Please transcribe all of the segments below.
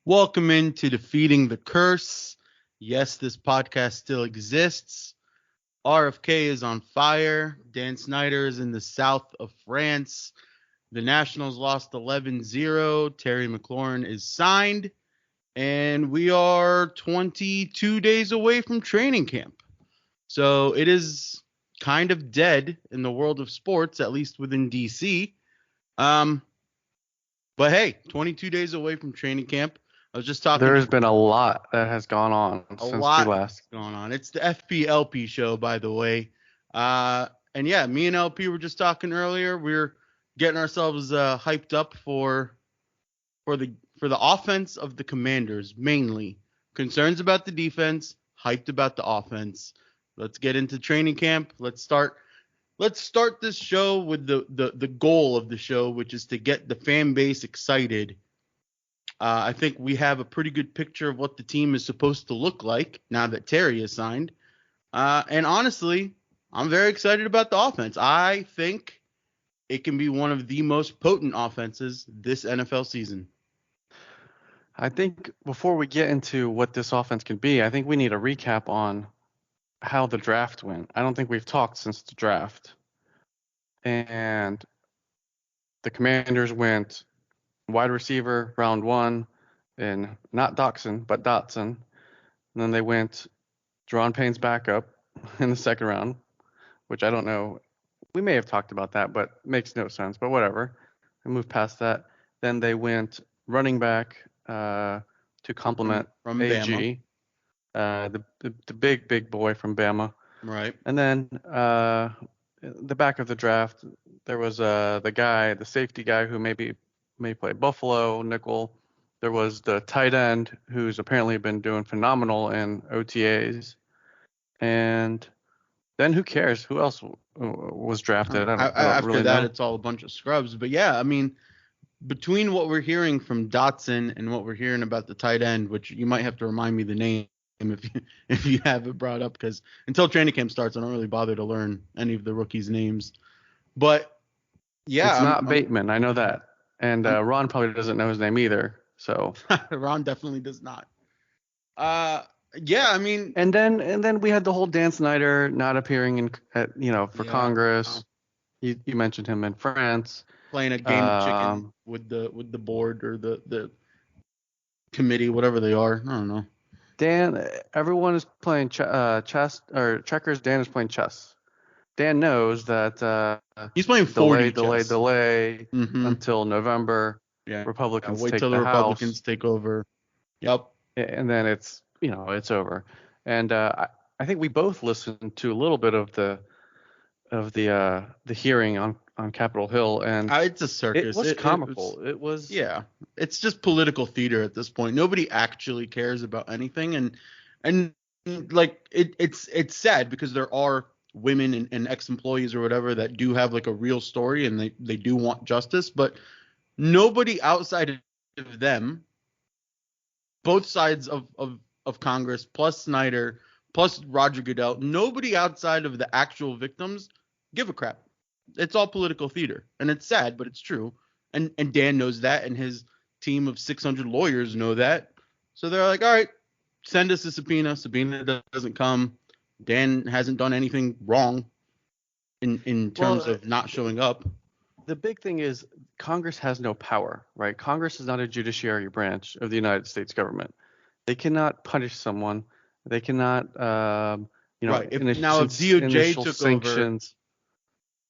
Welcome into Defeating the Curse. Yes, this podcast still exists. RFK is on fire. Dan Snyder is in the south of France. The Nationals lost 11-0. Terry McLaurin is signed. And we are 22 days away from training camp. So it is kind of dead in the world of sports, at least within DC. Um, but hey, 22 days away from training camp. I was just talking to There's been a lot that has gone on a since we lot last. going on. It's the FPLP show, by the way. And yeah, me and LP were just talking earlier. We're getting ourselves hyped up for the for the offense of the Commanders, mainly. Concerns about the defense, hyped about the offense. Let's get into training camp. Let's start this show with the goal of the show, which is to get the fan base excited. I think we have a pretty good picture of what the team is supposed to look like now that Terry is signed. And honestly, I'm very excited about the offense. I think it can be one of the most potent offenses this NFL season. I think before we get into what this offense can be, I think we need a recap on how the draft went. I don't think we've talked since the draft. And the Commanders went wide receiver round 1 and not Doxson, but Dotson. And then they went Deron Payne's backup in the second round, which I don't know. We may have talked about that, but makes no sense. But whatever. I moved past that. Then they went running back to complement From Bama. AG, the big boy from Bama. Right. And then the back of the draft, there was the safety guy who may play Buffalo nickel. There was the tight end who's apparently been doing phenomenal in OTAs. And then who cares? Who else was drafted? I don't After really that, know. it's all a bunch of scrubs. But yeah, I mean, between what we're hearing from Dotson and what we're hearing about the tight end, which you might have to remind me the name if you have it brought up, because until training camp starts, I don't really bother to learn any of the rookies' names. But yeah, It's not Bateman. I know that. And Ron probably doesn't know his name either. So Ron definitely does not. Yeah, I mean, and then we had the whole Dan Snyder not appearing for yeah, Congress. You mentioned him in France. playing a game of chicken with the board or the committee, whatever they are. I don't know. Dan, everyone is playing chess or checkers. Dan is playing chess. Dan knows that He's playing 40 delay Mm-hmm. until November. Yeah. Republicans Wait take till the the Republicans House, take over. Yep. and then it's over. And I think we both listened to a little bit of the hearing on Capitol Hill, and It's a circus. it was comical. It was. Yeah. It's just political theater at this point. Nobody actually cares about anything, and like it's sad because there are women and ex-employees or whatever that do have like a real story and they do want justice, but nobody outside of them, both sides of Congress, plus Snyder, plus Roger Goodell, nobody outside of the actual victims give a crap. It's all political theater, and it's sad, but it's true. And Dan knows that, and his team of 600 lawyers know that. So they're like, all right, send us a subpoena. Subpoena doesn't come. Dan hasn't done anything wrong in terms of not showing up. The big thing is Congress has no power, right? Congress is not a judiciary branch of the United States government. They cannot punish someone. They cannot, right. If DOJ took sanctions.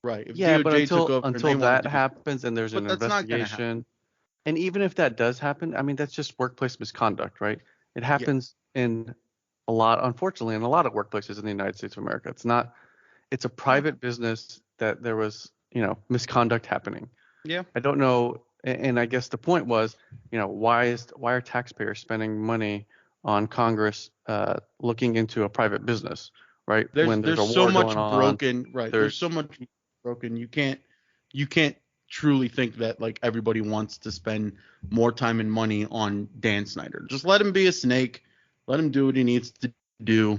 Over, right. If Yeah, DOJ but took over until that to happens and there's an investigation, and even if that does happen, I mean that's just workplace misconduct, right? It happens unfortunately, in a lot of workplaces in the United States of America. It's a private business that there was, misconduct happening. Yeah. I don't know, and I guess the point was, why are taxpayers spending money on Congress looking into a private business, right? When there's so much broken, on, right? There's so much broken. You can't truly think that like everybody wants to spend more time and money on Dan Snyder. Just let him be a snake. Let him do what he needs to do.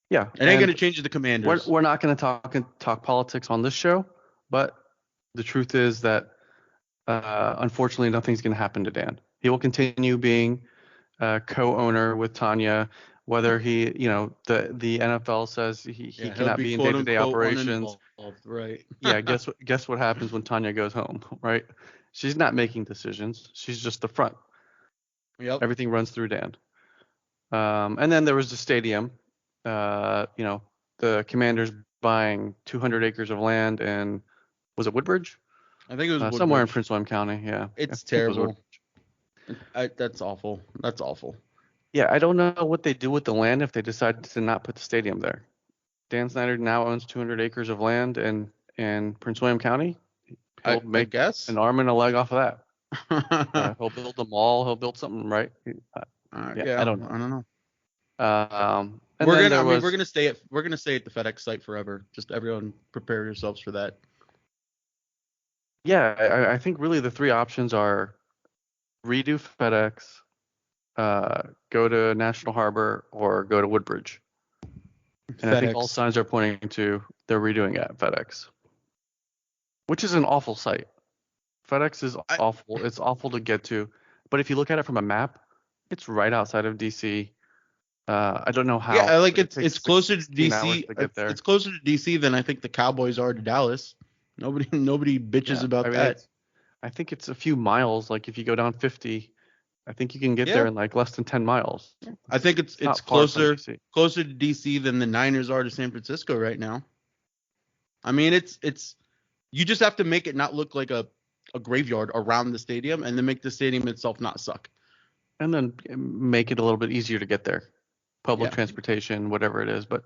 Yeah, it ain't gonna change the Commanders. We're not gonna talk politics on this show, but the truth is that unfortunately, nothing's going to happen to Dan. He will continue being co-owner with Tanya, whether he, the NFL says he Yeah, he'll cannot be be in quote day-to-day unquote operations. uninvolved, right? Yeah, guess what happens when Tanya goes home, right? She's not making decisions. She's just the front. Yep. Everything runs through Dan. And then there was the stadium. The Commanders buying 200 acres of land in, was it Woodbridge? I think it was Somewhere in Woodbridge. Prince William County. Yeah, I It's think it was Woodbridge. terrible. That's awful. That's awful. Yeah, I don't know what they do with the land if they decide to not put the stadium there. Dan Snyder now owns 200 acres of land in Prince William County. He'll I make guess. an arm and a leg off of that. He'll build a mall. He'll build something, right? Yeah, I Yeah, don't I don't know. know. And then there was, We're gonna stay at the FedEx site forever. Just everyone prepare yourselves for that. yeah, I think really the three options are redo FedEx, go to National Harbor, or go to Woodbridge. And I think all FedEx. signs are pointing to they're redoing it at FedEx, which is an awful site. FedEx is I, awful. It's awful to get to. But if you look at it from a map, it's right outside of DC. I don't know yeah, how. like It it's takes closer to 16 hours DC. to get there. It's closer to DC than I think the Cowboys are to Dallas. Nobody bitches Yeah, I about mean, that. I think it's a few miles. Like if you go down 50, I think you can get there Yeah, in like less than 10 miles. I think it's Not far from DC. closer to DC than the Niners are to San Francisco right now. I mean, it's you just have to make it not look like a graveyard around the stadium, and then make the stadium itself not suck. And then make it a little bit easier to get there. Public Yeah, transportation, whatever it is. But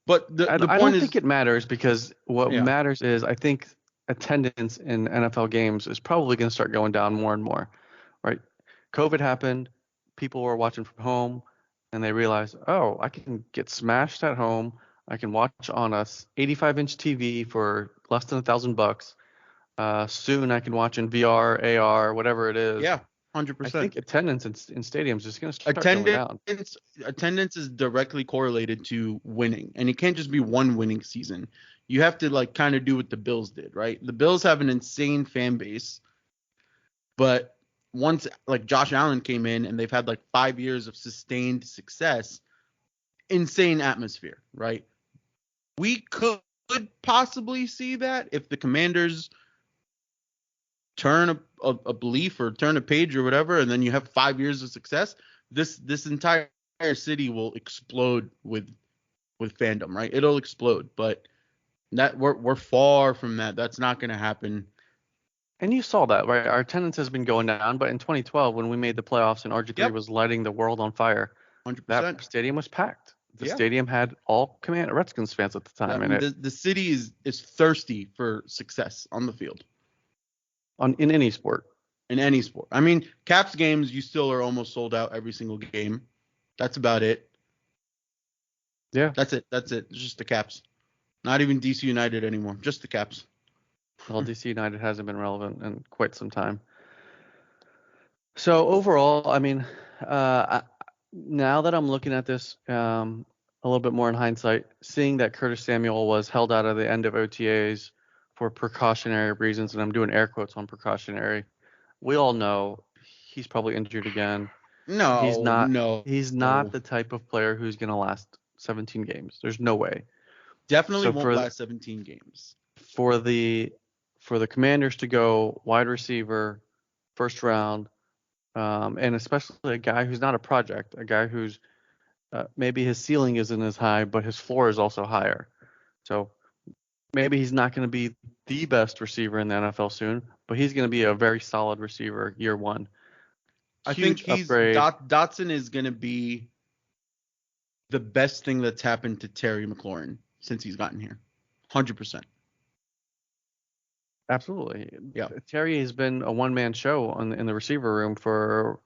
but the I point don't think is, it matters because what yeah, matters is I think attendance in NFL games is probably going to start going down more and more, right? COVID happened, people were watching from home, and they realized, oh, I can get smashed at home. I can watch on a 85-inch TV for less than $1,000. Soon I can watch in VR, AR, whatever it is. yeah, I 100%. think attendance in stadiums is going to start going Attendance down. attendance is directly correlated to winning, and it can't just be one winning season. You have to like kind of do what the Bills did, right? The Bills have an insane fan base, but once like Josh Allen came in and they've had like 5 years of sustained success, insane atmosphere, right? We could possibly see that if the Commanders turn a belief or turn a page or whatever, and then you have 5 years of success, this entire city will explode with fandom, right? It'll explode, but that we're far from that. That's not going to happen. And you saw that, right? Our attendance has been going down, but in 2012, when we made the playoffs and RG3 Yep, was lighting the world on fire, that 100%. stadium was packed. The Yeah, stadium had all Redskins fans at the I time in mean it, the city is thirsty for success on the field in any sport. in any sport. I mean, Caps games you still are almost sold out every single game. That's about it. Yeah. That's it. That's it. It's just the Caps. Not even DC United anymore. Just the Caps. Well, DC United hasn't been relevant in quite some time. So overall, I mean, now that I'm looking at this a little bit more in hindsight, seeing that Curtis Samuel was held out of the end of OTAs for precautionary reasons, and I'm doing air quotes on precautionary. We all know he's probably injured again. He's No, not. no. He's not the type of player who's going to last 17 games. There's no way. Definitely So won't last 17 games. for the Commanders to go wide receiver, first round, and especially a guy who's not a project, a guy who's maybe his ceiling isn't as high, but his floor is also higher. So maybe he's not going to be the best receiver in the NFL soon, but he's going to be a very solid receiver year one. I think Huge upgrade. Dotson is going to be the best thing that's happened to Terry McLaurin since he's gotten here. 100%. Absolutely. Yeah. Terry has been a one-man show in the receiver room for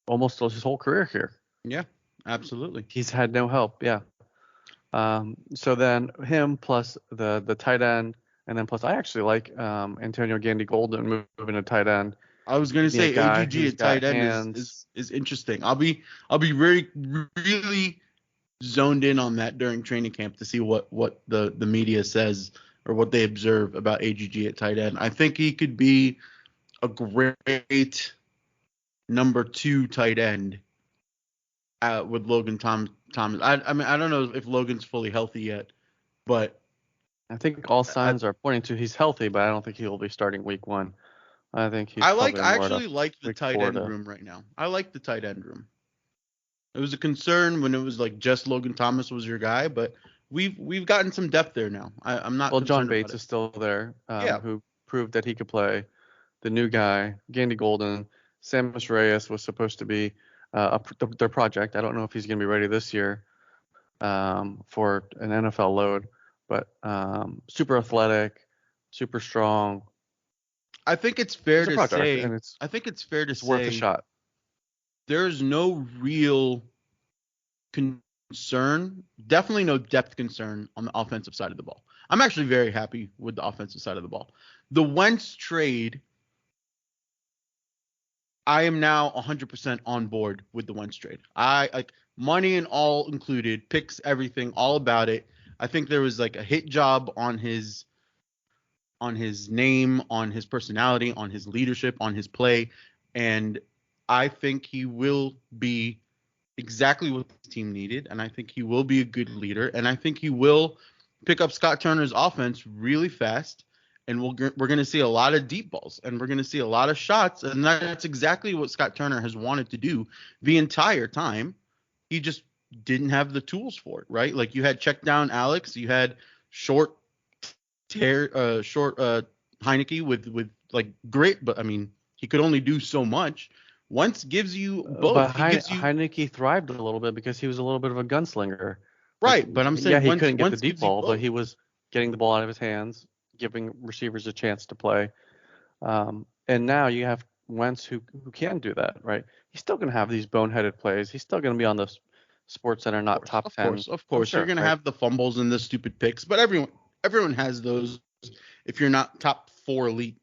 almost his whole career here. Yeah, absolutely. He's had no help. Yeah. So then him plus the tight end, and then plus I actually like Antonio Gandy Golden moving to tight end. I was gonna say AGG at tight end is interesting. I'll be really really zoned in on that during training camp to see what the media says or what they observe about AGG at tight end. I think he could be a great number 2 tight end with Logan Thomas. I mean, I don't know if Logan's fully healthy yet, but I think all I, signs are pointing to he's healthy, but I don't think he will be starting week 1. I think he's I probably more to actually like the week tight 4 end to. room right now. I like the tight end room. It was a concern when it was like just Logan Thomas was your guy, but we've gotten some depth there now. I'm not Well, John concerned about Bates it. is still there, Yeah, who proved that he could play. The new guy, Gandy Golden, Samus Reyes was supposed to be their project. I don't know if he's going to be ready this year for an NFL load, but super athletic, super strong. I think it's fair He's a to project, say. and I think it's fair to it's worth a say shot. there's no real concern, definitely no depth concern on the offensive side of the ball. I'm actually very happy with the offensive side of the ball. The Wentz trade, I am now 100% on board with the Wentz trade. I like money and all included, picks, everything, all about it. I think there was like a hit job on his name, on his personality, on his leadership, on his play, and I think he will be exactly what the team needed, and I think he will be a good leader, and I think he will pick up Scott Turner's offense really fast, and we're going to see a lot of deep balls, and we're going to see a lot of shots, and that's exactly what Scott Turner has wanted to do the entire time. He just didn't have the tools for it, right? Like you had check down Alex, you had short short Heineke with like great, but I mean he could only do so much. Wentz gives you But both. He gives you Heineke thrived a little bit because he was a little bit of a gunslinger. Like, right, but I'm yeah, saying he Wentz couldn't get the deep gives you ball, but both. he was getting the ball out of his hands, giving receivers a chance to play. And now you have Wentz who can do that, right? He's still going to have these boneheaded plays. He's still going to be on the Sports Center, Of not course, top of 10. course, of Oh, course. You're sure, gonna right? have the fumbles and the stupid picks, but everyone has those if you're not top 4 elite.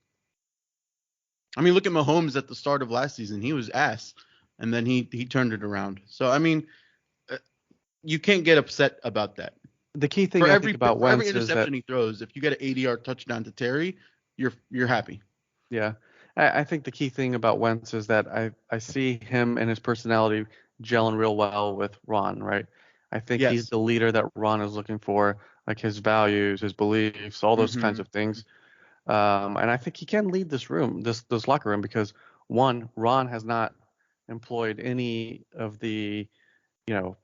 I mean, look at Mahomes at the start of last season. He was ass, and then he turned it around. So I mean, uh, you can't get upset about that. The key thing I think about For every Wentz is that, interception he throws, if you get an 80-yard touchdown to Terry, you're happy. yeah, I think the key thing about Wentz is that I see him and his personality gelling real well with Ron, right? I think he's Yes. the leader that Ron is looking for, like his values, his beliefs, all those kinds Mm-hmm. of things. And I think he can lead this room, this locker room, because one, Ron has not employed any of the, you know,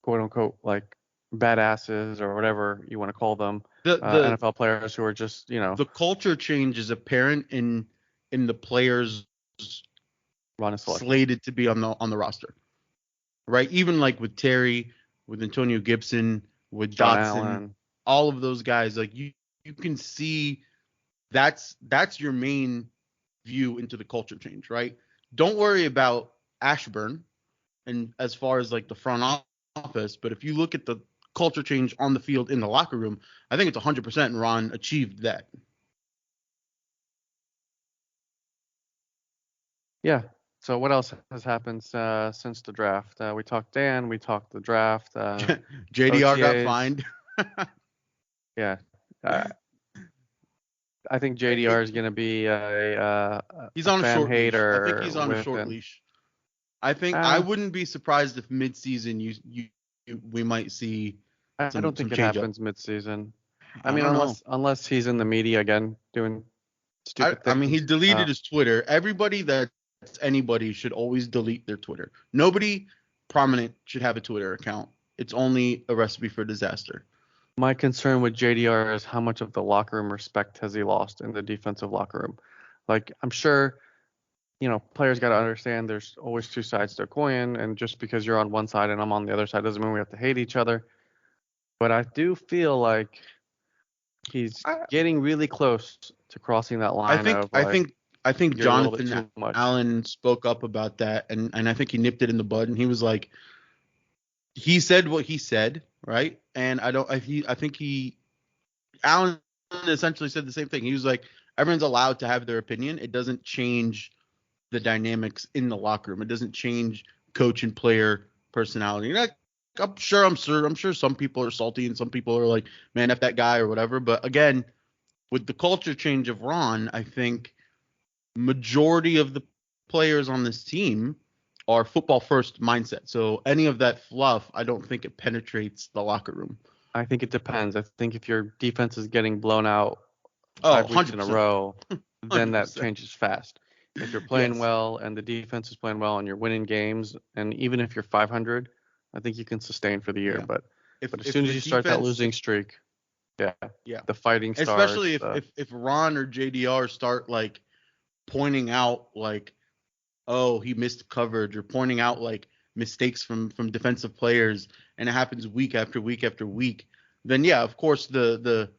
quote unquote, like badasses or whatever you want to call them, The NFL players who are just, the culture change is apparent in the players Ron is selecting. slated to be on the roster, right? Even like with Terry, with Antonio Gibson, with John Dotson, Allen. all of those guys, like you can see that's your main view into the culture change, right? Don't worry about Ashburn and as far as like the front office, but if you look at the culture change on the field in the locker room, I think it's 100% Ron achieved that. Yeah. So what else has happened since the draft? We talked Dan, we talked the draft, JDR got OTAs. fined. Yeah. Uh, I think JDR It, is going to be he's a on a fan short leash. I think hater he's on a short within. leash. I think I wouldn't be surprised if midseason we might see I don't some think it change up. happens midseason. I I mean, don't know. unless he's in the media again doing stupid I mean he things. deleted his Twitter. Everybody that's anybody should always delete their Twitter. Nobody prominent should have a Twitter account. It's only a recipe for disaster. My concern with JDR is how much of the locker room respect has he lost in the defensive locker room. Like, I'm sure, players got to understand there's always two sides to a coin, and just because you're on one side and I'm on the other side doesn't mean we have to hate each other. But I do feel like he's I, getting really close to crossing that I line think of I like think I think you're a little bit Jonathan too much. Allen spoke up about that and I think he nipped it in the bud and he was like he said what he said, right? And I think he Allen essentially said the same thing. He was like everyone's allowed to have their opinion. It doesn't change the dynamics in the locker room. It doesn't change coach and player personality. I'm sure some people are salty and some people are like, man, F that guy or whatever. But again, with the culture change of Ron, I think majority of the players on this team are football first mindset. So any of that fluff, I don't think it penetrates the locker room. I think it depends. I think if your defense is getting blown out Oh, 5 weeks in a 100%. row, then that 100%. changes fast. If you're playing Yes. well and the defense is playing well and you're winning games, and even if you're 500, I think you can sustain for the year. Yeah. But as If soon as the you start that defense losing streak, yeah, yeah. the fighting Especially starts. if Ron or JDR start like pointing out like, oh, he missed coverage, or pointing out like mistakes from defensive players, and it happens week after week after week, then yeah, of course the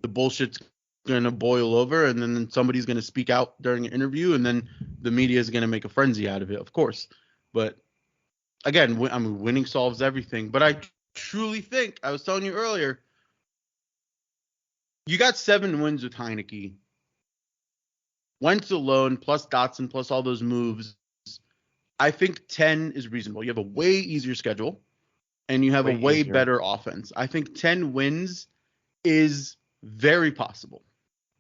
bullshit's gonna boil over, and then somebody's gonna speak out during an interview, and then the media is gonna make a frenzy out of it, of course. But again, I mean, winning solves everything. But I truly think, I was telling you earlier, you got 7 wins with Heineke. Wentz alone, plus Dotson, plus all those moves. I think 10 is reasonable. You have a way easier schedule, and you have a Way way easier. better offense. I think 10 wins is very possible.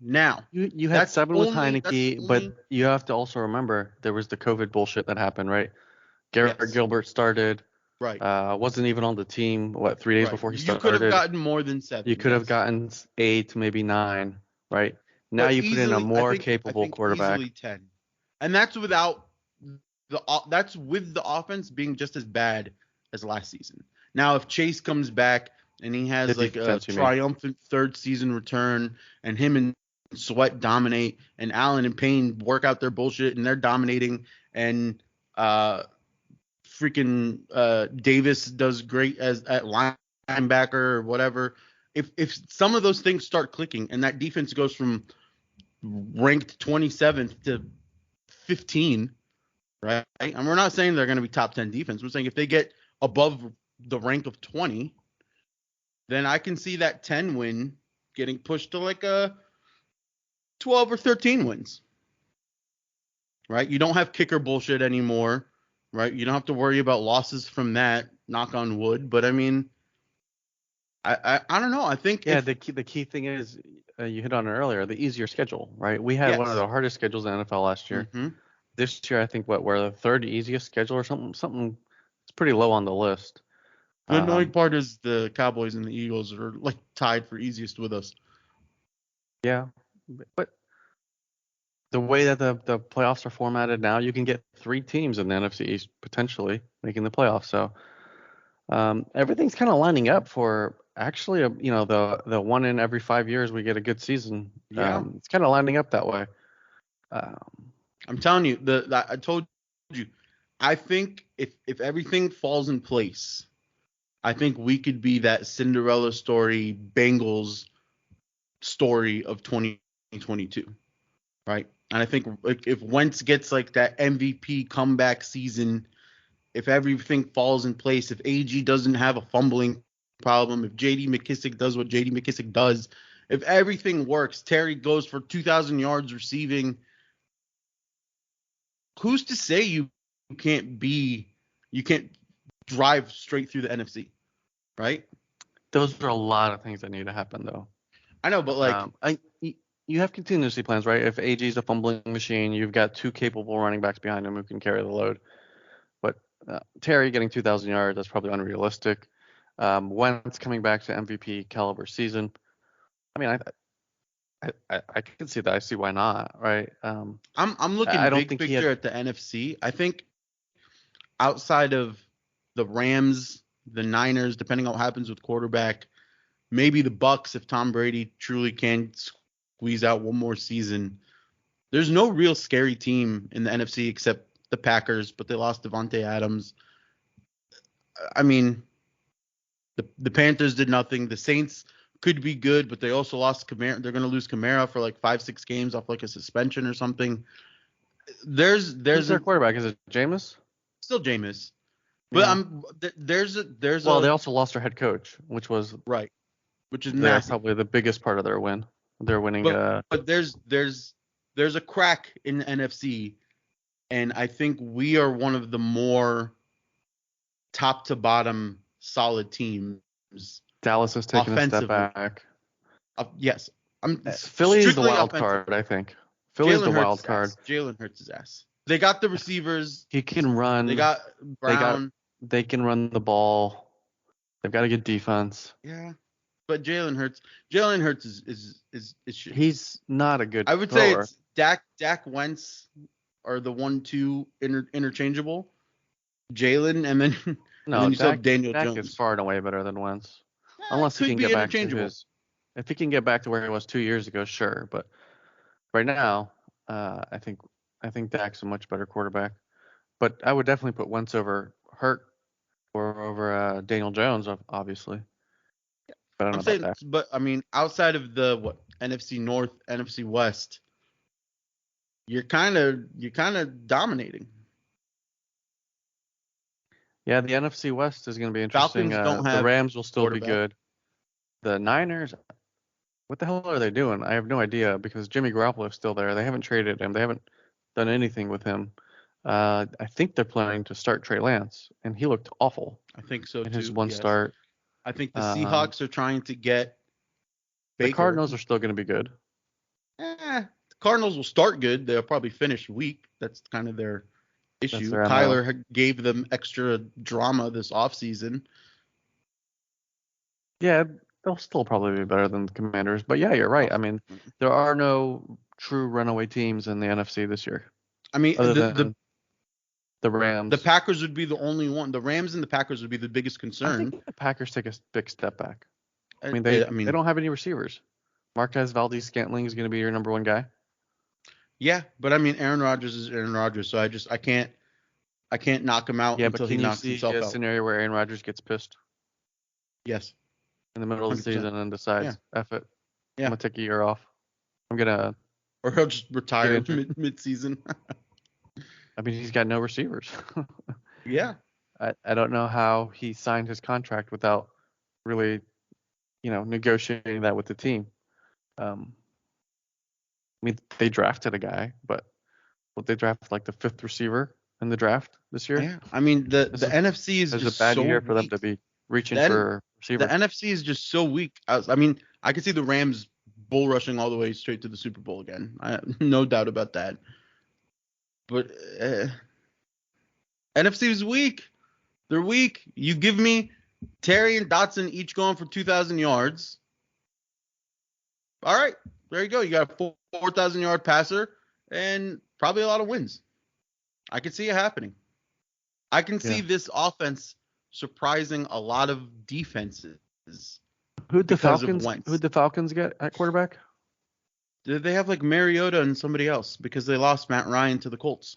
Now, You had that's 7 with Heineke, but only you have to also remember there was the COVID bullshit that happened, right? Garrett yes, Gilbert started, right, wasn't even on the team, 3 days right. before he You could have started. gotten more than You 7, could have yes, gotten 8, maybe 9, right? Now but you put in a easily, I more think I capable think quarterback. easily 10, and that's without that's with the offense being just as bad as last season. Now, if Chase comes back and he The has like a defense, you mean? triumphant third season return, and him and Sweat dominate, and Allen and Payne work out their bullshit, and they're dominating, and freaking Davis does great as at linebacker or whatever. If some of those things start clicking, and that defense goes from ranked 27th to 15, right? And we're not saying they're going to be top 10 defense. We're saying if they get above the rank of 20, then I can see that 10 win getting pushed to like a 12 or 13 wins, right? You don't have kicker bullshit anymore, right? You don't have to worry about losses from that, knock on wood. But I mean, I don't know. I think Yeah, if, the key thing is, you hit on it earlier, the easier schedule, right? We had one of yes. the hardest schedules in the NFL last year. Mm-hmm. This year, I think we're the third easiest schedule or something. It's pretty low on the list. The annoying Um, part is the Cowboys and the Eagles are like tied for easiest with us. yeah, but the way that the playoffs are formatted now, you can get 3 teams in the NFC East potentially making the playoffs. So everything's kind of lining up for actually, the one in every 5 years we get a good season. Yeah. It's kind of lining up that way. Um, I'm telling you, I told you, I think if everything falls in place, I think we could be that Cinderella story, Bengals story of 2022, right? And I think like if Wentz gets like that MVP comeback season, if everything falls in place, if AG doesn't have a fumbling problem, if JD McKissick does what JD McKissick does, if everything works, Terry goes for 2,000 yards receiving, who's to say can't be you can't drive straight through the NFC, right? those are a lot of things that need to happen though. I know, but like, You have contingency plans, right? If AG is a fumbling machine, you've got 2 capable running backs behind him who can carry the load. But Terry getting 2,000 yards, that's probably unrealistic. Wentz coming back to MVP caliber season. I mean, I can see that. I see why not, right? I'm looking I don't big think he had. picture at the NFC. I think outside of the Rams, the Niners, depending on what happens with quarterback, maybe the Bucks if Tom Brady truly can squeeze out one more season. There's no real scary team in the NFC except the Packers, but they lost Devontae Adams. I mean, the Panthers did nothing. The Saints could be good, but they also lost Kamara. They're going to lose Kamara for like 5-6 games off like a suspension or something. There's Who's there's their a quarterback? Is it Jameis? still Jameis, but Yeah. there's Well, they a also lost their head coach, which was right, which is massive. probably the biggest part of their win. They're winning. But there's a crack in the NFC, and I think we are one of the more top to bottom solid teams Dallas is taking a step offensively. back. Yes, I'm Philly is the strictly wild offensive. card, I think. Philly's the wild card. Jalen Hurts' his ass. They got the receivers. He can run. They got Brown. They can run the ball. They've got a good defense. Yeah, but Jalen Hurts is shit. He's not a good I would thrower. say it's Dak Wentz are the 1-2 interchangeable. Jalen and then No, you still have Daniel Dak Jones. is far and away better than Wentz. Unless he can get back to his. If he can get back to where he was 2 years ago, sure. But right now, I think Dak's a much better quarterback. But I would definitely put Wentz over Hurt or over Daniel Jones, obviously. But I don't know about that. But I mean, outside of the NFC North, NFC West, you're kind of dominating. Yeah, the NFC West is going to be interesting. Falcons don't have the Rams will still be good. The Niners, what the hell are they doing? I have no idea because Jimmy Garoppolo is still there. They haven't traded him. They haven't done anything with him. I think they're planning to start Trey Lance, and he looked awful. I think so in too. His one start. I think the Seahawks are trying to get Baker. The Cardinals are still going to be good. The Cardinals will start good. They'll probably finish weak. That's kind of their issue. Their Kyler gave them extra drama this offseason. Yeah, they'll still probably be better than the Commanders. But yeah, you're right. I mean, there are no true runaway teams in the NFC this year. I mean, the Rams. The Packers would be the only one. The Rams and the Packers would be the biggest concern. I think the Packers take a big step back. I mean, they don't have any receivers. Marquez Valdes-Scantling is going to be your number one guy. Yeah, but I mean, Aaron Rodgers is Aaron Rodgers, so I can't knock him out until he knocks himself out. Yeah, but can you see a scenario where Aaron Rodgers gets pissed? Yes. In the middle of the season and decides, F it. Yeah. I'm going to take a year off. Or he'll just retire mid-season. I mean, he's got no receivers. Yeah. I don't know how he signed his contract without really, negotiating that with the team. I mean, they drafted a guy, but they draft like the 5th receiver in the draft this year? Yeah. I mean, the NFC is just a bad year for weak. them to be reaching for receiver. The NFC is just so weak. I mean, I could see the Rams bull rushing all the way straight to the Super Bowl again. No doubt about that. But NFC is weak. They're weak. You give me Terry and Dotson each going for 2,000 yards. All right. There you go. You got a 4,000-yard passer and probably a lot of wins. I can see it happening. I can see this offense surprising a lot of defenses. Who'd the Falcons get at quarterback? They have like Mariota and somebody else because they lost Matt Ryan to the Colts.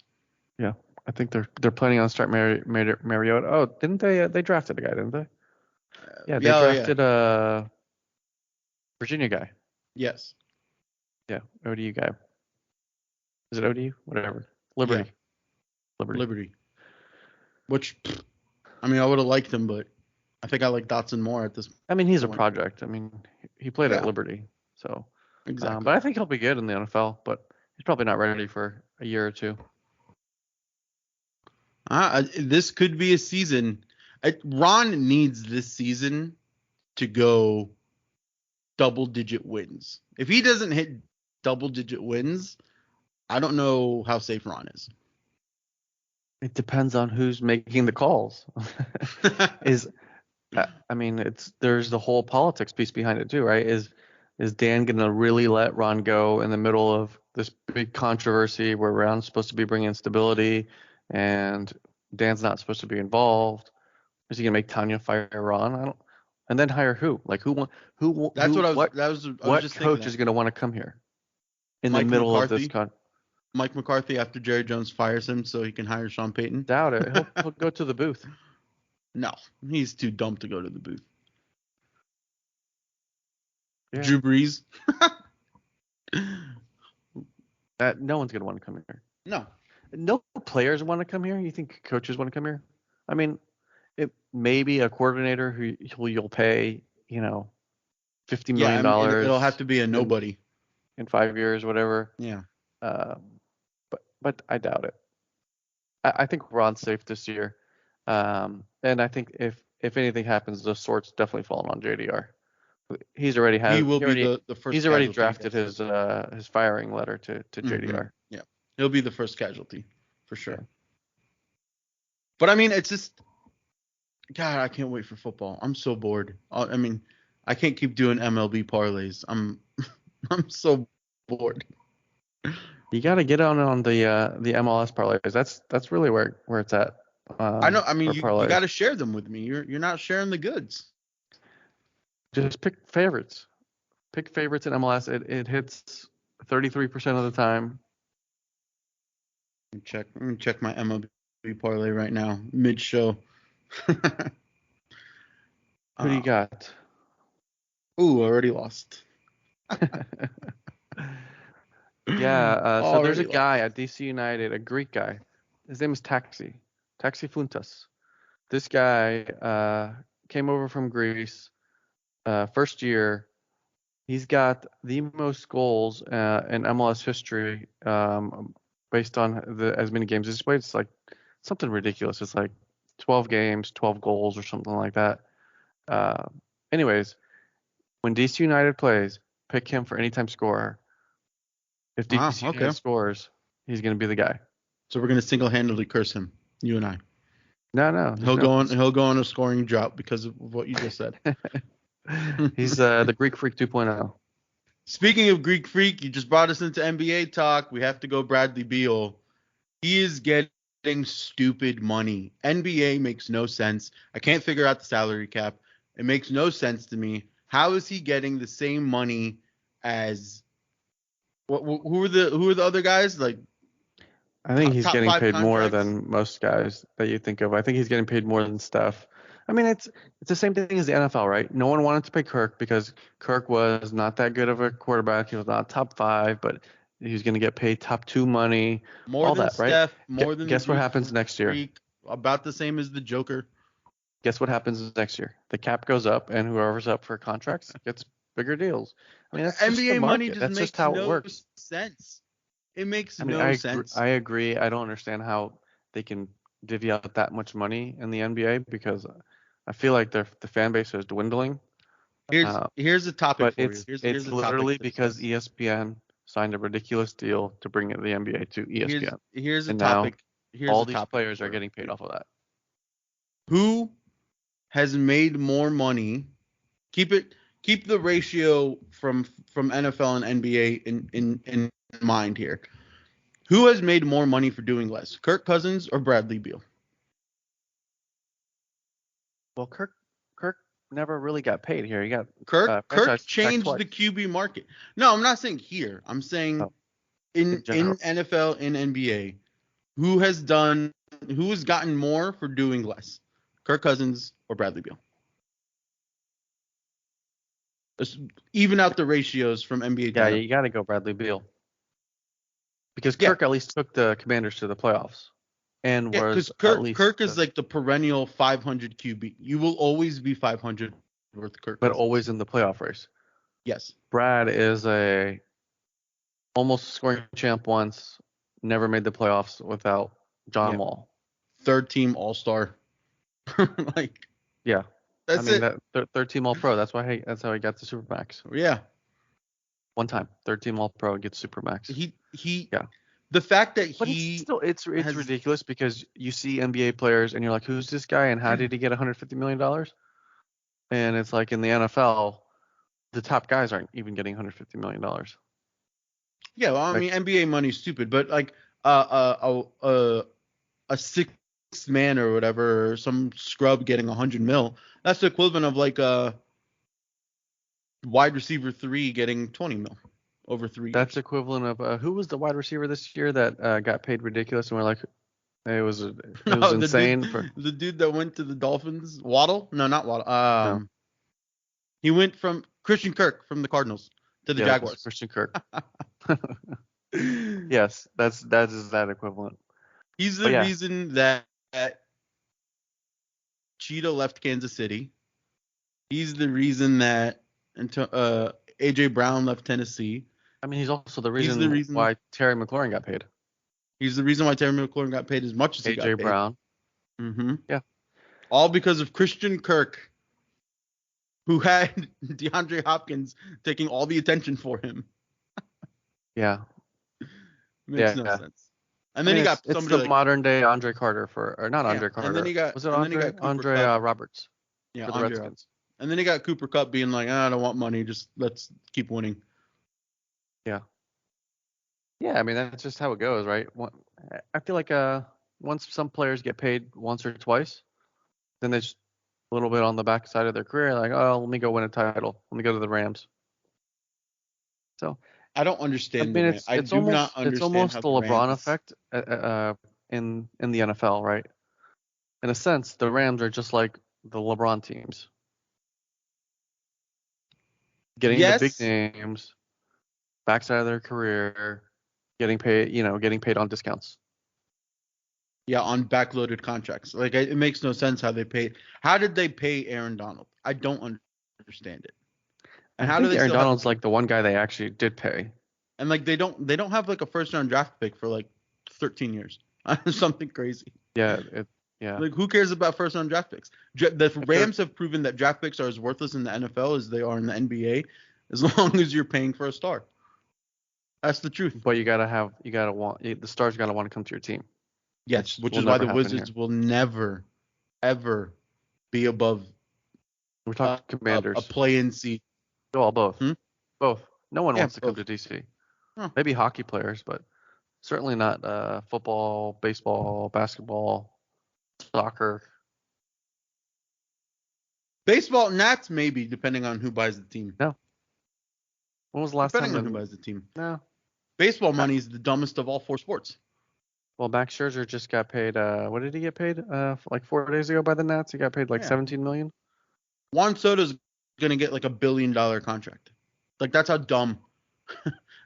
Yeah, I think they're planning on starting Mariota. Oh, didn't they? They drafted a guy, didn't they? Yeah, they drafted a Virginia guy. Yes. Yeah, ODU guy. Is it ODU? Whatever. Liberty. Yeah. Liberty. Which, I mean, I would have liked him, but I think I like Dotson more at this point. I mean, he's a project. I mean, he played at Liberty, so. Exactly. But I think he'll be good in the NFL, but he's probably not ready for a year or two. This could be a season. Ron needs this season to go double-digit wins. If he doesn't hit double-digit wins, I don't know how safe Ron is. It depends on who's making the calls. I mean, there's the whole politics piece behind it too, right? Is Dan going to really let Ron go in the middle of this big controversy where Ron's supposed to be bringing stability and Dan's not supposed to be involved? Is he going to make Tanya fire Ron? And then hire who? Like what coach is going to want to come here in the middle of this Mike McCarthy after Jerry Jones fires him so he can hire Sean Payton? Doubt it. He'll go to the booth. No, he's too dumb to go to the booth. Yeah. Drew Brees. No one's gonna want to come here. No players want to come here. You think coaches want to come here? I mean, it may be a coordinator who you'll pay, $50 million. It'll have to be a nobody in 5 years, whatever. Yeah. But I doubt it. I think Ron's safe this year. And I think if anything happens, the sword's definitely falling on JDR. He's already He has will he be already the first he's already casualty drafted against it. his firing letter to JDR. Yeah, he'll be the first casualty for Yeah. sure. But I mean, it's just God. I can't wait for football. I'm so bored. I mean, I can't keep doing MLB parlays. I'm so bored. You got to get on the MLS parlays. That's really where it's at. I know. I mean, For you got parlays. to share them with me. You're not sharing the goods. Just pick favorites. Pick favorites in MLS. It hits 33% of the time. Let me check my MLB parlay right now, mid show. Who do you got? Already lost. Yeah, so there's a Already guy lost. at DC United, a Greek guy. His name is Taxi Funtas. This guy came over from Greece, first year. He's got the most goals in MLS history, based on as many games he's played. It's like something ridiculous. It's like 12 games, 12 goals, or something like that. Uh, Anyways, when DC United plays, pick him for anytime scorer. If Wow. DC Okay. United scores, he's going to be the guy. So we're gonna single-handedly curse him, you and I. No, there's He'll no. go on. He'll go on a scoring drought because of what you just said. He's the Greek Freak 2.0. Speaking of Greek Freak, you just brought us into NBA talk. We have to go Bradley Beal. He is getting stupid money. NBA makes no sense. I can't figure out the salary cap. It makes no sense to me. How is he getting the same money as who are the other guys? Like I think he's top getting five paid more contracts? than most guys that you think of. I think he's getting paid more than Steph. I mean, it's the same thing as the NFL, right? No one wanted to pay Kirk because Kirk was not that good of a quarterback. He was not top 5, but he was going to get paid top 2 money, More all than that, right? Steph, more than the Guess what Greek happens next year? Freak, about the same as the Joker. Guess what happens next year? The cap goes up, and whoever's up for contracts gets bigger deals. I mean, that's just the NBA money market. just That's just makes how it no works. sense. It makes I mean, no sense. I agree. I don't understand how they can divvy out that much money in the NBA because I feel like the fan base is dwindling. Here's a topic But for you. it's Here's a topic literally to because discuss. ESPN signed a ridiculous deal to bring the NBA to ESPN, Here's a and now topic. Here's all a these topic players are for getting paid you. off of that. Who has made more money? Keep the ratio from NFL and NBA in mind here. Who has made more money for doing less? Kirk Cousins or Bradley Beal? Well, Kirk never really got paid here. He got Kirk franchise tag changed the twice. QB market. No, I'm not saying here. I'm saying Oh, in in general. NFL and NBA. Who has gotten more for doing less? Kirk Cousins or Bradley Beal? Let's even out the ratios from NBA to Yeah, NFL. you got to go Bradley Beal because Yeah, Kirk at least took the Commanders to the playoffs and yeah, because was at least, Kirk is like the perennial 500 QB. You will always be 500 with Kirk but Cousins. always in the playoff race. Yes. Brad is a almost scoring champ once, never made the playoffs without Yeah. John Wall. Third team All Star. Like Yeah, I that's mean it. that third team All Pro. That's how he got the Supermax. Yeah. One time, third team All Pro gets Supermax. He Yeah, the fact that but it's he still it's has ridiculous because you see NBA players and you're like, who's this guy and how did he get 150 million dollars? And it's like in the NFL, the top guys aren't even getting 150 million dollars. yeah, well, I Like mean NBA money's stupid, but like a sixth man or whatever, or some scrub getting 100 mil, that's the equivalent of like a wide receiver 3 getting 20 mil over 3 years. that's equivalent of who was the wide receiver this year that got paid ridiculous and we're like, it was No, insane for the dude that went to the Dolphins, Waddle? No, not Waddle. no. He went from Christian Kirk from the Cardinals to the Yes, Jaguars. Christian Kirk. Yes, that is that equivalent. He's But the yeah, reason that Cheetah left Kansas City. He's the reason that AJ Brown left Tennessee. I mean he's also the He's the reason reason. why Terry McLaurin got paid. He's the reason why Terry McLaurin got paid as much as he got AJ paid. Brown. Mm-hmm. Yeah. all because of Christian Kirk, who had DeAndre Hopkins taking all the attention for him. Yeah. Makes no Yeah. sense. And I then mean, you got it's somebody the like modern day Andre Carter or not yeah, Andre and then Carter. you got Was it and then you Andre? got Cooper Andre Cup. Roberts Yeah, for the Andre. Redskins. And then you got Cooper Cup being like, I don't want money, just let's keep winning. Yeah. Yeah, I mean that's just how it goes, right? I feel like once some players get paid once or twice, then they just a little bit on the backside of their career, like, oh, let me go win a title. Let me go to the Rams. So I don't I understand the mean, Ram. I do not it's understand almost how the the LeBron Rams. effect in the NFL, right? In a sense, the Rams are just like the LeBron teams, getting the big Yes, names, backside of their career, getting paid on discounts. yeah, on backloaded contracts. Like it makes no sense how they pay. How did they pay Aaron Donald? I don't understand it. And I how do think they Aaron still have a Donald's like the one guy they actually did pay. and like they don't have like a first round draft pick for like 13 years. Something crazy. Yeah, yeah. Like who cares about first round draft picks? The If they're Rams have proven that draft picks are as worthless in the NFL as they are in the NBA, as long as you're paying for a star. That's the truth. But the stars gotta want to come to your team, Yes, which which will is why never the happen here. Wizards will never, ever be above We're a, talking a Commanders. play-in seat. Well, both, Hmm? both. No one Yeah, wants to come both. to DC. Huh. Maybe hockey players, but certainly not football, baseball, basketball, soccer. Baseball, Nats maybe, depending on who buys the team. No. When was the last time Depending on who the buys the team. no? Baseball Uh, money is the dumbest of all four sports. Well, Max Scherzer just got paid. What did he get paid? Like 4 days ago by the Nats, he got paid like Yeah. 17 million. Juan Soto's gonna get like $1 billion contract. Like that's how dumb.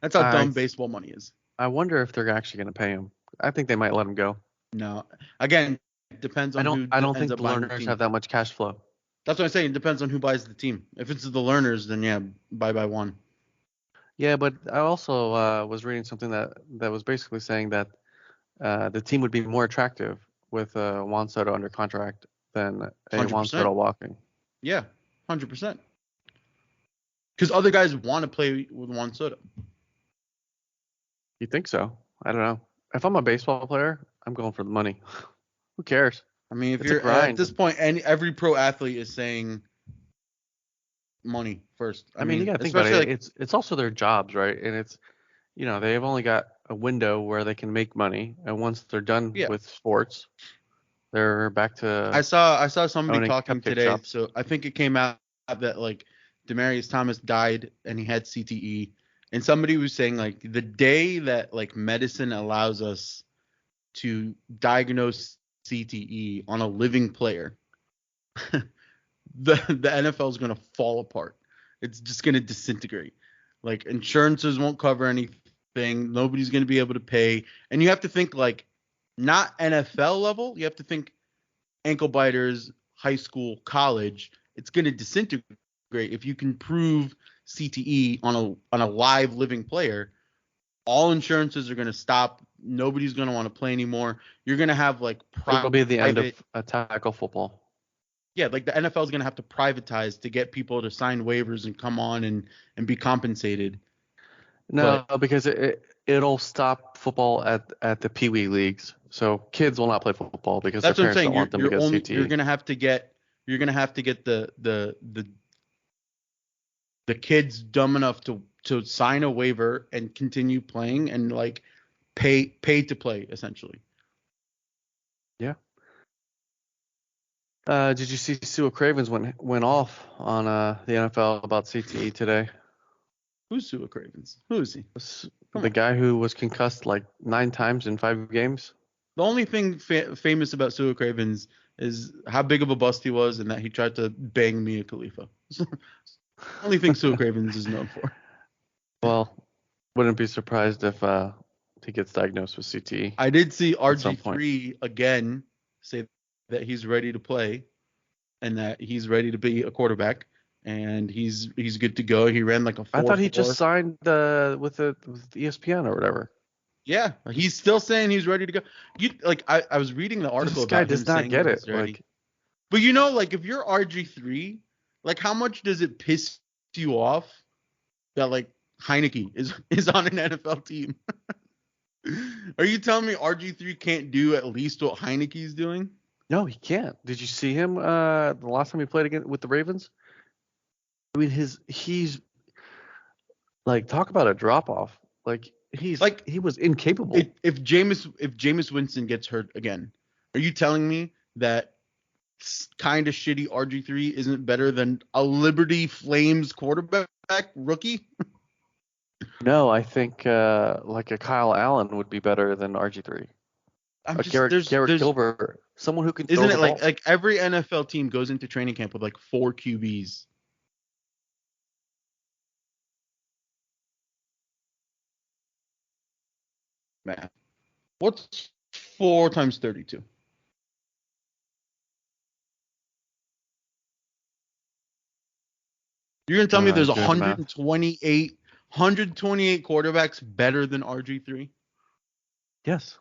That's how I dumb baseball money is. I wonder if they're actually going to pay him. I think they might let him go. No, again, it depends on who I don't ends think up the buying the Learners team. have that much cash flow. That's what I'm saying. It depends on who buys the team. If it's the learners, then yeah, bye one. Yeah, but I also was reading something that was basically saying that the team would be more attractive with Juan Soto under contract than a Juan 100%. Soto walking. Yeah, 100%. Because other guys want to play with Juan Soto. You think so? I don't know. If I'm a baseball player, I'm going for the money. Who cares? I mean, if It's a you're at grind. this point, every pro athlete is saying money first. I mean, you got to think about especially it. like It's also their jobs, right? And it's they've only got a window where they can make money, and once they're done yeah. with sports, they're back I to saw somebody owning talking cupcake today. shops. So I think it came out that like Demarius Thomas died and he had CTE, and somebody was saying like the day that like medicine allows us to diagnose CTE on a living player, the NFL is going to fall apart. It's just going to disintegrate. Like insurances won't cover anything. Nobody's going to be able to pay. And you have to think like not NFL level. You have to think ankle biters, high school, college. It's going to disintegrate if you can prove CTE on a live living player. All insurances are going to stop. Nobody's going to want to play anymore. You're going to have like It'll be the end of private tackle football. yeah, like the NFL is going to have to privatize to get people to sign waivers and come on and be compensated. No, But because it'll stop football at the Pee Wee leagues. So kids will not play football because their that's what I'm parents saying. don't want them to get You're CTE. going to have to get the kids dumb enough to sign a waiver and continue playing and like pay to play essentially. Yeah. Did you see Sue Cravens went off on the NFL about CTE today? Who's Sua Cravens? Who is he? Come The on. guy who was concussed like 9 times in 5 games. The only thing famous about Sua Cravens is how big of a bust he was and that he tried to bang Mia Khalifa. Only thing Sua Cravens is known for. Well, wouldn't be surprised if he gets diagnosed with CTE I did see at some point. RG3 again say that he's ready to play and that he's ready to be a quarterback and he's good to go. He ran like a I thought he just 4.4. signed with ESPN or whatever. Yeah, he's still saying he's ready to go. I was reading the article This guy about him does not saying get that it. he's ready. But you know, like if you're RG3, like how much does it piss you off that like Heineke is on an NFL team? Are you telling me RG3 can't do at least what Heineke's doing? No, he can't. Did you see him the last time he played again with the Ravens? I mean, he's like, talk about a drop off. Like Like he was incapable. if Jameis Winston gets hurt again, are you telling me that kind of shitty RG3 isn't better than a Liberty Flames quarterback rookie? No, I think like a Kyle Allen would be better than RG3. I'm A just Garrett there's Gilbert, someone who can throw isn't the it ball. like every NFL team goes into training camp with like 4 QBs? Man, what's 4 times 32? You're gonna tell me there's Doing the math. 128 quarterbacks better than RG3? Yes.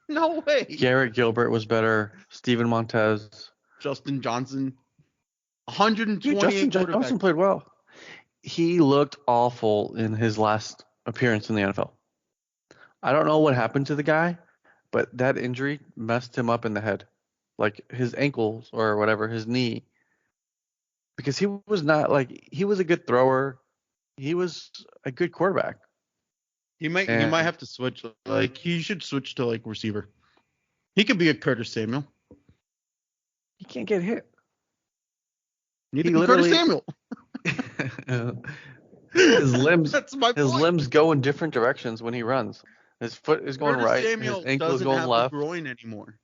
No way. Garrett Gilbert was better. Steven Montez. Justin Johnson, Dude, 128 Johnson quarterbacks. played well. He looked awful in his last appearance in the NFL. I don't know what happened to the guy, but that injury messed him up in the head. Like his ankles or whatever, his knee. Because he was not like he was a good thrower. He was a good quarterback. He might And have to switch. Like he should switch to like receiver. He could be a Curtis Samuel. he can't get hit. Neither He can Curtis literally Samuel. his limbs That's my his point. limbs go in different directions when he runs. His foot is going Curtis right, his Samuel ankle is doesn't going have a left. groin anymore.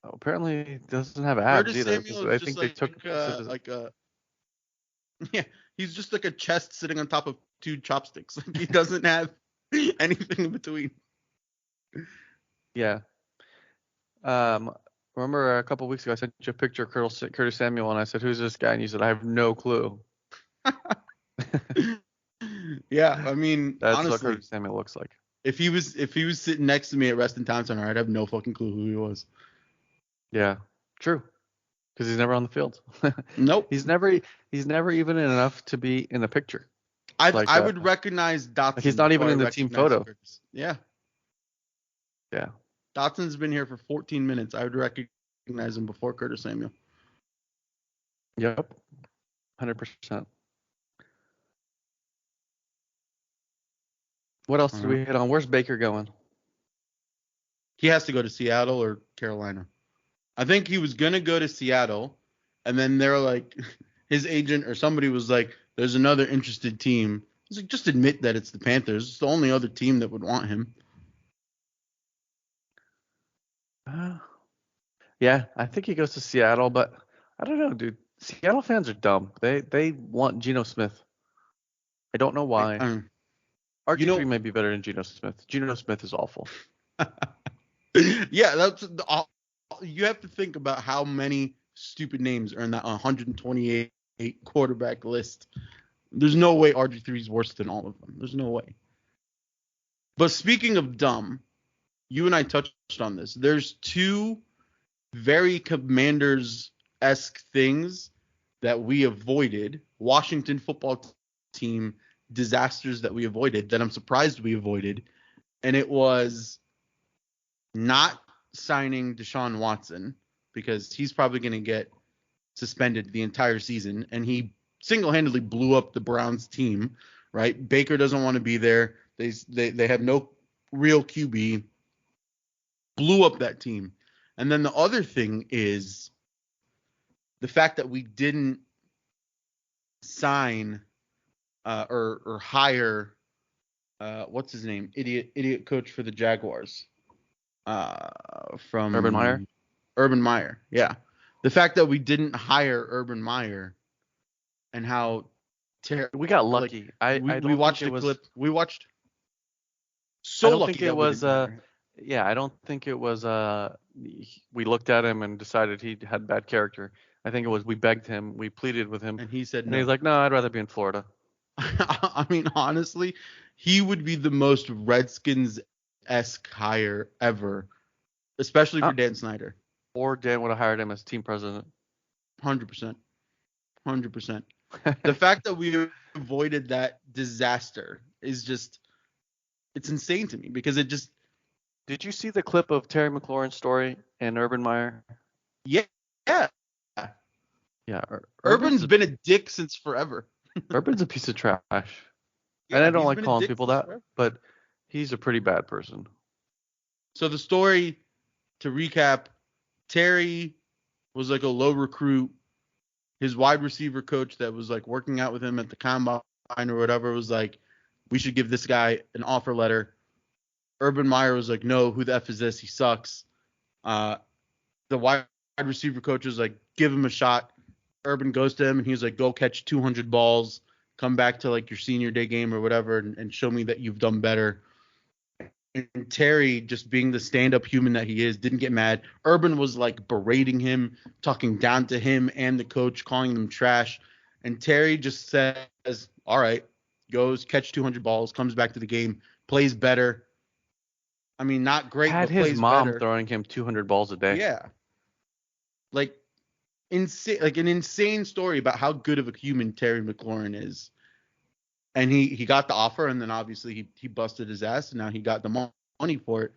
Apparently he doesn't have abs Curtis either because Samuel is I just think they took his like a yeah. He's just like a chest sitting on top of 2 chopsticks. Like he doesn't have anything in between. yeah. Remember a couple weeks ago I sent you a picture of Curtis Samuel and I said, "Who's this guy?" And you said, "I have no clue." Yeah, I mean, That's what honestly, Curtis Samuel looks like. if he was sitting next to me at Reston Town Center, I'd have no fucking clue who he was. Yeah, true. Because he's never on the field. Nope. he's never he's never even enough to be in a picture. Like I would recognize he's Dotson not even before I in the team recognize photo. Curtis. Yeah, Yeah. Dotson's been here for 14 minutes. I would recognize him before Curtis Samuel. Yep. 100%. What else did we hit on? Where's Baker going? He has to go to Seattle or Carolina. I think he was gonna go to Seattle, and then they're like, his agent or somebody was like, "There's another interested team." He's like, "Just admit that it's the Panthers. It's the only other team that would want him." Uh, yeah, I think he goes to Seattle, but I don't know, dude. Seattle fans are dumb. They want Geno Smith. I don't know I, why. um, you RG3 know, may be better than Geno Smith. Geno Smith is awful. yeah, you have to think about how many stupid names are in that 128 quarterback list. There's no way RG3 is worse than all of them. There's no way. But speaking of dumb, you and I touched on this. There's 2 very Commanders-esque things that we avoided, Washington football team disasters that we avoided, that I'm surprised we avoided. And it was not signing Deshaun Watson because he's probably going to get suspended the entire season. And he single-handedly blew up the Browns team, right? Baker doesn't want to be there. They have no real QB. Blew up that team. And then the other thing is the fact that we didn't sign or hire what's his name? Idiot coach for the Jaguars. Urban Meyer? From Urban Meyer. Yeah. The fact that we didn't hire Urban Meyer and how We got like lucky. I we don't think watched it a was clip. We watched I so don't lucky think it that we was didn't hire. yeah, I don't think it was we looked at him and decided he had bad character. I think it was we begged him, we pleaded with him, And he said and he's no. like, "No, I'd rather be in Florida." I mean, honestly, he would be the most Redskins-esque hire ever, especially Uh, for Dan Snyder. or Dan would have hired him as team president. 100%. 100%. The fact that we avoided that disaster is just, it's insane to me because it just, Did you see the clip of Terry McLaurin's story and Urban Meyer? yeah. Yeah. Yeah. Urban's been a dick since forever. Urban's a piece of trash. Yeah, And I don't he's like been a calling dick people since that, forever. but he's a pretty bad person. So the story, to recap, Terry was like a low recruit. His wide receiver coach that was like working out with him at the combine or whatever was like, we should give this guy an offer letter. Urban Meyer was like, no, who the F is this? He sucks. The wide receiver coach was like, give him a shot. Urban goes to him and he's like, go catch 200 balls, come back to like your senior day game or whatever and show me that you've done better. And Terry, just being the stand-up human that he is, didn't get mad. Urban was like berating him, talking down to him and the coach, calling them trash. And Terry just says, all right, goes, catch 200 balls, comes back to the game, plays better. I mean, not great, Had but his plays mom better. throwing him 200 balls a day. Yeah. Like insane, like an insane story about how good of a human Terry McLaurin is. And he got the offer, and then obviously he busted his ass, and now he got the money for it.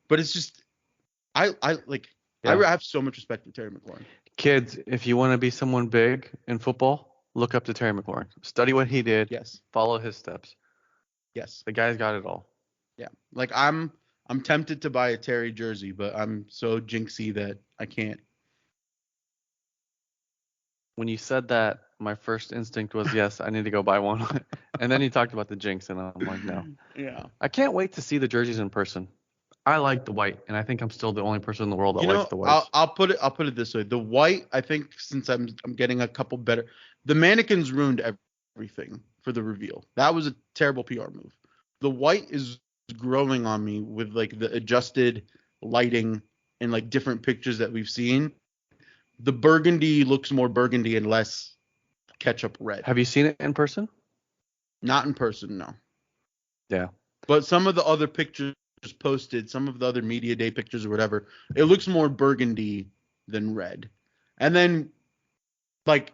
But it's just, I have so much respect for Terry McLaurin. Kids, if you want to be someone big in football, look up to Terry McLaurin. Study what he did. Yes. Follow his steps. Yes. The guy's got it all. Yeah. Like I'm tempted to buy a Terry jersey, but I'm so jinxy that I can't. When you said that, my first instinct was, yes, I need to go buy one. And then you talked about the jinx, and I'm like, no. Yeah. I can't wait to see the jerseys in person. I like the white, and I think I'm still the only person in the world that likes the white. I'll put it this way. The white, I think, since I'm getting a couple better. The mannequins ruined everything for the reveal. That was a terrible PR move. The white is growing on me with like the adjusted lighting and like different pictures that we've seen. The burgundy looks more burgundy and less ketchup red. Have you seen it in person? Not in person, no. Yeah. But some of the other pictures posted, some of the other media day pictures or whatever, it looks more burgundy than red. And then, like,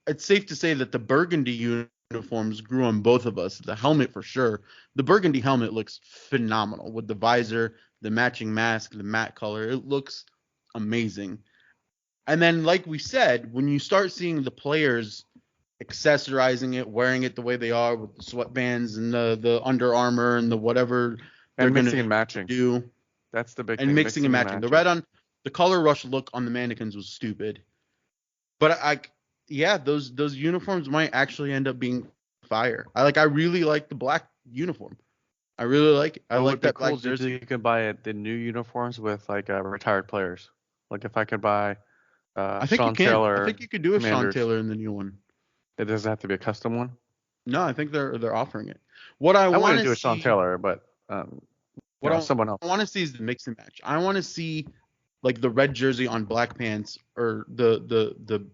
it's safe to say that the burgundy uniforms grew on both of us. The helmet for sure. The burgundy helmet looks phenomenal with the visor, the matching mask, the matte color. It looks amazing. And then, like we said, when you start seeing the players accessorizing it, wearing it the way they are with the sweatbands and the Under Armour and the whatever they're And going mixing and to matching. do. That's the big And thing. mixing and matching. The color rush look on the mannequins was stupid. But those uniforms might actually end up being fire. I really like the black uniform. I really like it. I like that black jersey. You could buy the new uniforms with like retired players. Like if I could buy I think Sean you can. Taylor. I think you could do a Commanders. Sean Taylor in the new one. It doesn't have to be a custom one. No, I think they're offering it. What I want to do a see, Sean Taylor, but someone else. I want to see is the mix and match. I want to see like the red jersey on black pants or the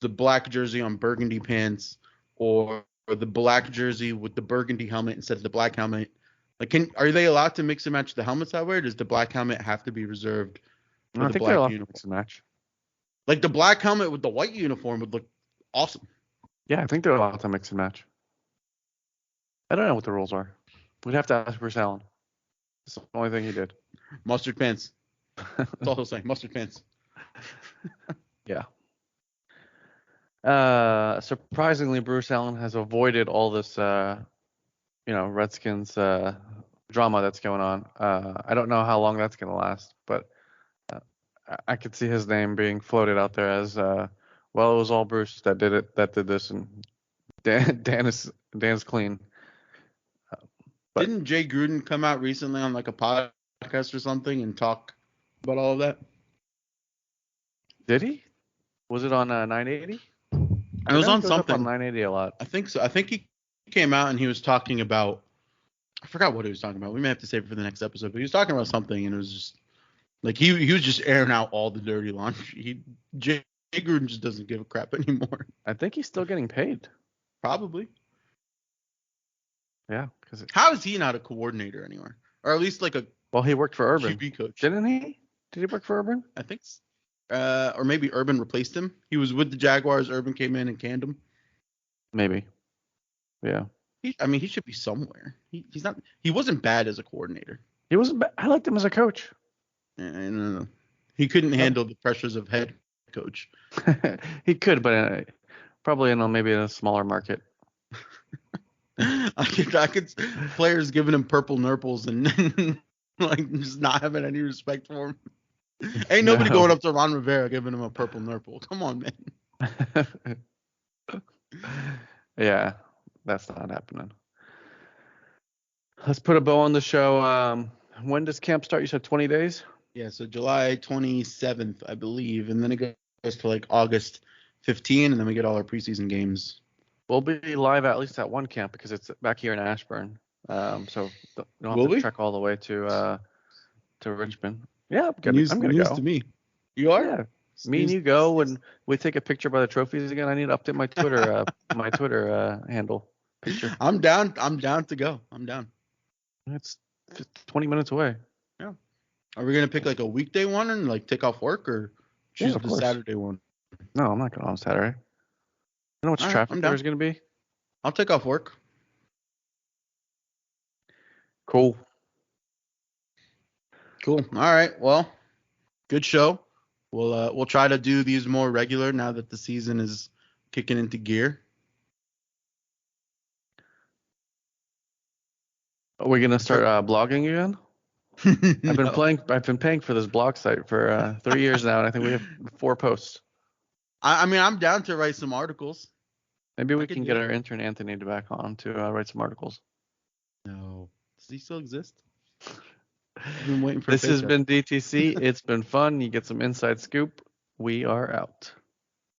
black jersey on burgundy pants or the black jersey with the burgundy helmet instead of the black helmet. Like, are they allowed to mix and match the helmets I wear? Does the black helmet have to be reserved for I the think black they're allowed uniform? to mix and match. Like the black helmet with the white uniform would look awesome. Yeah, I think they're allowed to mix and match. I don't know what the rules are. We'd have to ask Bruce Allen. That's the only thing he did. Mustard pants. That's all he'll say. Mustard pants. Yeah. Surprisingly, Bruce Allen has avoided all this, Redskins drama that's going on. I don't know how long that's going to last, but I could see his name being floated out there as, well, it was all Bruce that did this, and Dan's clean. But didn't Jay Gruden come out recently on like a podcast or something and talk about all of that? Did he? Was it on 980? It was on something. On 980 a lot. I think so. I think he came out and he was talking about. I forgot what he was talking about. We may have to save it for the next episode. But he was talking about something, and it was just like he was just airing out all the dirty laundry. Jay Gruden just doesn't give a crap anymore. I think he's still getting paid. Probably. Yeah. How is he not a coordinator anywhere, or at least like a? Well, he worked for Urban. QB coach. Didn't he Did he work for Urban? I think, or maybe Urban replaced him. He was with the Jaguars. Urban came in and canned him. Maybe. Yeah. He should be somewhere. He's not. He wasn't bad as a coordinator. He wasn't bad. I liked him as a coach. And he couldn't handle the pressures of head coach. He could, but probably maybe in a smaller market. I could players giving him purple nurples and like just not having any respect for him. Ain't nobody going up to Ron Rivera giving him a purple nurple. Come on, man. Yeah, that's not happening. Let's put a bow on the show. When does camp start? You said 20 days? Yeah, so July 27th, I believe, and then it goes to like August 15, and then we get all our preseason games. We'll be live at least at one camp because it's back here in Ashburn. So you don't have to trek all the way to Richmond. Yeah, I'm gonna go. News to me. You are? Yeah. Me and you go and we take a picture by the trophies again. I need to update my Twitter handle picture. I'm down to go. I'm down. It's 20 minutes away. Yeah. Are we gonna pick like a weekday one and like take off work or choose the Saturday one? No, I'm not going on Saturday. You know what traffic there is going to be? I'll take off work. Cool. All right. Well, good show. We'll try to do these more regular now that the season is kicking into gear. Are we gonna start blogging again? I've been paying for this blog site for 3 years now, and I think we have 4 posts. I'm down to write some articles. Maybe we can get our intern Anthony back on to write some articles. No. Does he still exist? I've been waiting for this has been DTC. It's been fun. You get some inside scoop. We are out.